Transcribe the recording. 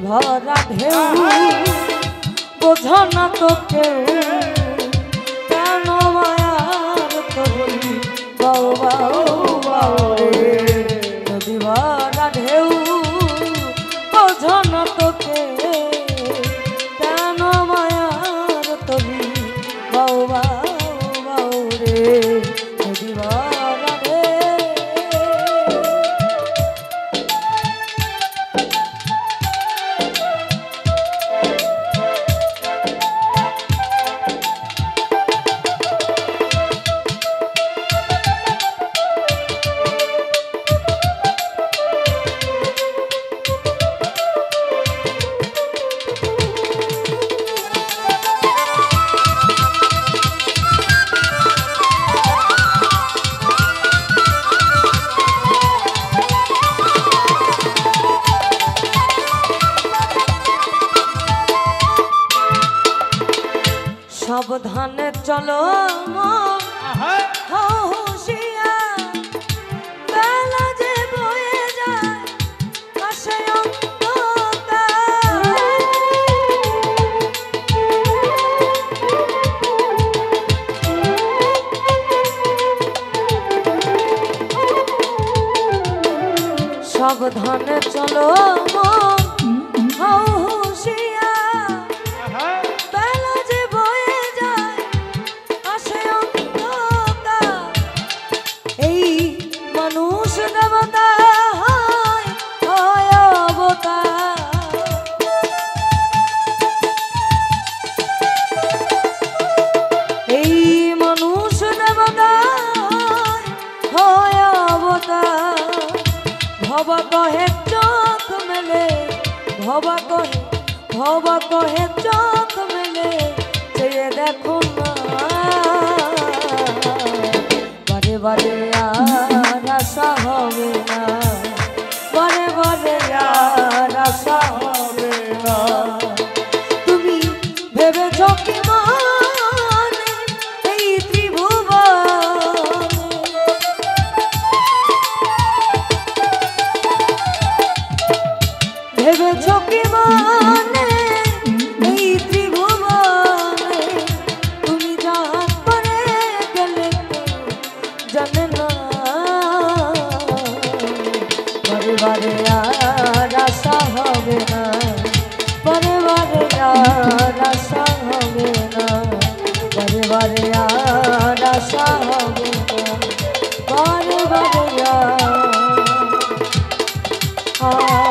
ভরা ঢেউ বোঝো না তোকে কেন মায়ার তরি বাউ বাউ বাউ রে নদী ভরা ঢেউ বোঝো না তোকে কেন মায়ার তরি বাউ বাউ বাউ রে নদী ভরা ঢেউ। সাবধানে চলো হুঁশিয়ার বেলা যে বয়ে যায় আসে অন্ধকার সাবধানে চলো ভবা কহে চোখ মেলে ভবা কহে চোখ মেলে চেয়ে দেখো না বারে বারে আর আশা হবে না বারে বারে আর আশা হবে না তুমি ভেবেছ কি মানে এই ত্রিভুবন ভেবেছ কি মানে এই ত্রিভুবনে তুমি যা করে গেলে জানে না বারে বারে আর আশা হবে না বারে বারে আর আশা হবে না বারে বারে আর আশা হবে না বারে বারে আর